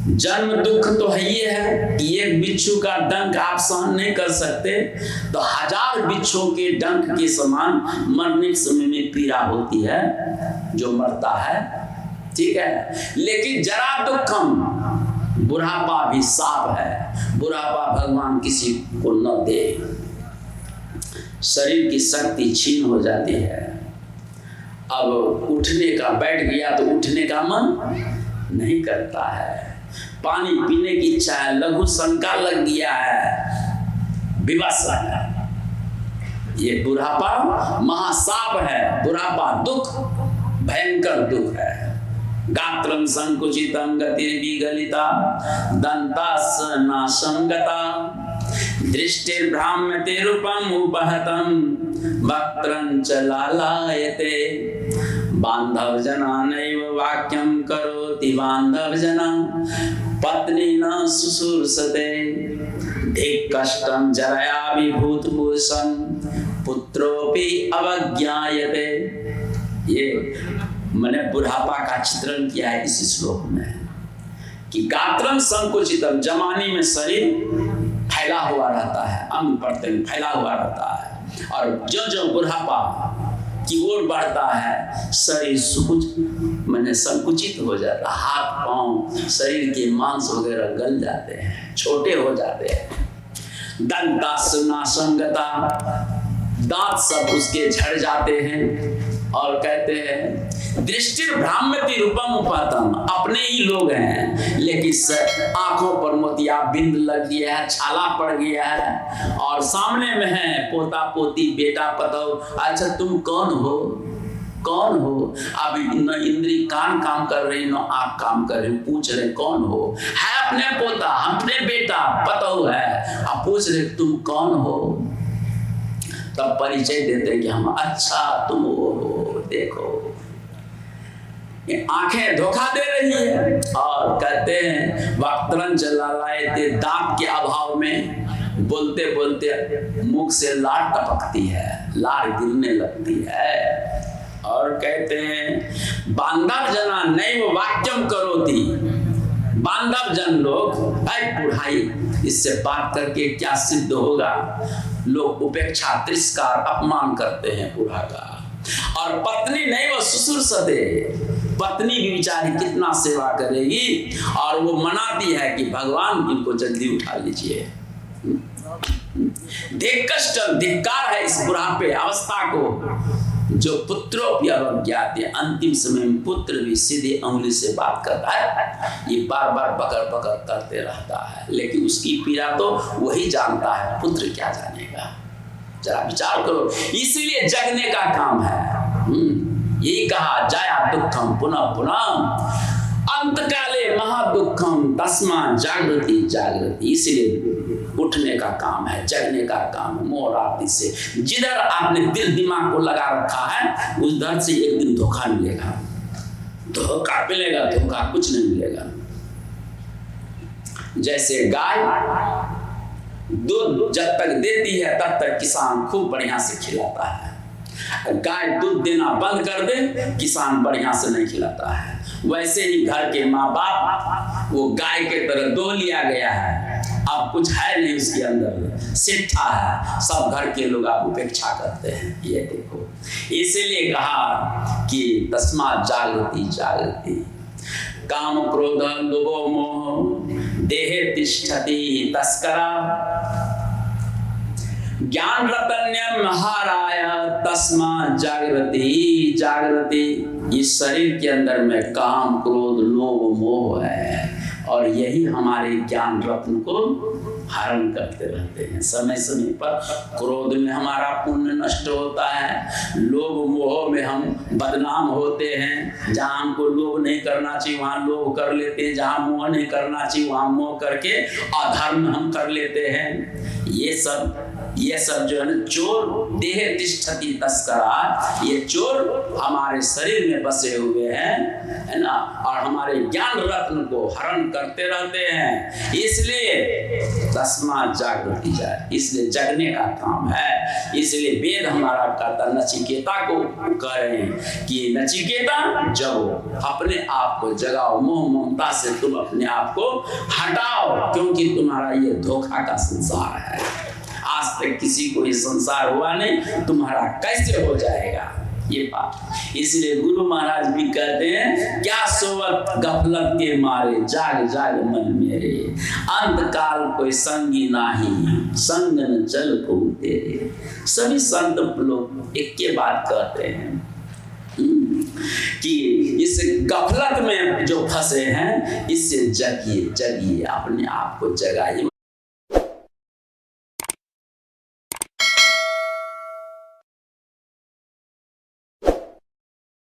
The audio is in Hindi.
जन्म दुख तो है ही है कि एक बिच्छू का डंक आप सहन नहीं कर सकते, तो 1000 बिच्छुओं के डंक के समान मरने के समय में पीड़ा होती है जो मरता है, ठीक है। लेकिन जरा दुखम, बुढ़ापा भी साफ है, बुढ़ापा भगवान किसी को न दे। शरीर की शक्ति छीन हो जाती है, अब उठने का, बैठ गया तो उठने का मन नहीं करता है, पानी पीने की इच्छा है, लघु शंका लग गया है, विवश है। ये बुढ़ापा महासाप है, बुढ़ापा दुख, भयंकर दुख है। गात्रम संकुचितम गतिर्विगलिता दंतास नाशंगता दृष्टिर्भ्राम्यते रूपम उपहतम वक्त्रं च लालायते बांधव जना नैव वाक्यं करोति बांधव जना पत्नी न शुश्रूषते धिक् कष्टं जरया विभूत पुरुषं पुत्रोपि अवज्ञायते। ये मैंने बुढ़ापा का चित्रण किया है इस श्लोक में कि गात्रम संकुचितम, जवानी में शरीर फैला हुआ रहता है, अंग प्रत्यंग फैला हुआ रहता है, और जो जो बुढ़ापा की ओर बढ़ता है शरीर मैंने संकुचित हो जाता है, हाथ पांव शरीर के मांस वगैरह गल जाते हैं, छोटे हो जाते हैं। दंतासुनासंगता, दांत सब उसके झड़ जाते हैं, और कहते हैं दृष्टिर्भ्राम्यति रूपम उपहतम, अपने ही लोग हैं लेकिन आंखों पर मोतिया बिंद लग गया है, छाला पड़ गया है, और सामने में है पोता पोती बेटा पतोह, अच्छा तुम कौन हो, कौन हो? अभी न इंद्री कान काम कर रही न आंख काम कर रही, पूछ रहे कौन हो, है अपने पोता अपने बेटा पतोह है, अब पूछ रहे तुम कौन हो, तब परिचय देते कि हम, अच्छा तुम हो, देखो। ये आंखें धोखा दे रही है, और कहते हैं वक्त्रं च लालायते, दांत के अभाव में बोलते बोलते मुख से लार टपकती है, लार गिरने लगती है। और कहते हैं बांधव जना नैव वाक्यम करोति, बांधव जन लोग, बुढ़ाई इससे बात करके क्या सिद्ध होगा, लोग उपेक्षा तिरस्कार अपमान करते हैं बूढ़ा का। और पत्नी नहीं वो शुश्रूषते, पत्नी भी बेचारी कितना सेवा करेगी, और वो मनाती है कि भगवान इनको जल्दी उठा लीजिए। देख कष्ट धिक्कार है इस बुढ़ापे अवस्था को, जो पुत्रों की अवज्ञाते, अंतिम समय में पुत्र भी सीधे अंगुली से बात करता है, ये बार बार पकड़ पकड़ करते रहता है, लेकिन उसकी पीड़ा तो वही जानता है, पुत्र क्या जानेगा। जरा विचार करो, इसीलिए जगने का काम है। यही कहा जाया दुखम पुनः पुनः अंतकाले महादुखम तस्मात् जागृति जागृति, इसलिए उठने का काम है, जगने का काम है। मोराती से जिधर आपने दिल दिमाग को लगा रखा है उधर से एक दिन धोखा मिलेगा, धोखा मिलेगा, धोखा कुछ नहीं मिलेगा। जैसे गाय दूध जब तक देती है तब तक किसान खूब बढ़िया से खिलाता है, गाय दूध देना बंद कर दे किसान बढ़िया से नहीं खिलाता है। वैसे ही घर के माँ बाप वो गाय के तरह दो लिया गया है, अब कुछ है नहीं उसके अंदर, सिट्ठा है, सब घर के लोग आप उपेक्षा करते हैं। ये देखो, इसीलिए कहा कि तस्मात् जागृति जागृति, काम क्रोध लोभो मोह देहे तिष्ठति तस्करा, ज्ञान रतन्यम महाराय तस्मात् जागृति जागृति। इस शरीर के अंदर में काम क्रोध लोभ मोह है, और यही हमारे ज्ञान रत्न को हरण करते रहते हैं। समय समय पर क्रोध में हमारा पुण्य नष्ट होता है, लोभ मोह में हम बदनाम होते हैं, जहाँ हमको लोभ नहीं करना चाहिए वहाँ लोभ कर लेते हैं, जहाँ मोह नहीं करना चाहिए वहाँ मोह करके अधर्म हम कर लेते हैं। ये सब जो है ना चोर, देह तिष्ठति तस्करा, ये चोर हमारे शरीर में बसे हुए हैं, है ना, और हमारे ज्ञान रत्न को हरण करते रहते हैं। इसलिए तस्मात् जागृति जाए, इसलिए जगने का काम है। इसलिए वेद हमारा कहता नचिकेता को कह रहे हैं कि नचिकेता जगो, अपने आप को जगाओ, मोह ममता से तुम अपने आप को हटाओ, क्योंकि तुम्हारा ये धोखा का संसार है। आज तक किसी को ये संसार हुआ नहीं, तुम्हारा कैसे हो जाएगा ये बात। इसलिए गुरु महाराज भी कहते हैं क्या सोवत गफलत के मारे, जाग जाग मन मेरे, अंत काल कोई संगी नाही, संग न चल को तेरे। सभी संत लोग एक के बात कहते हैं कि इस गफलत में जो फंसे हैं, इससे जगिए, जगिए, अपने आप को जगाइए।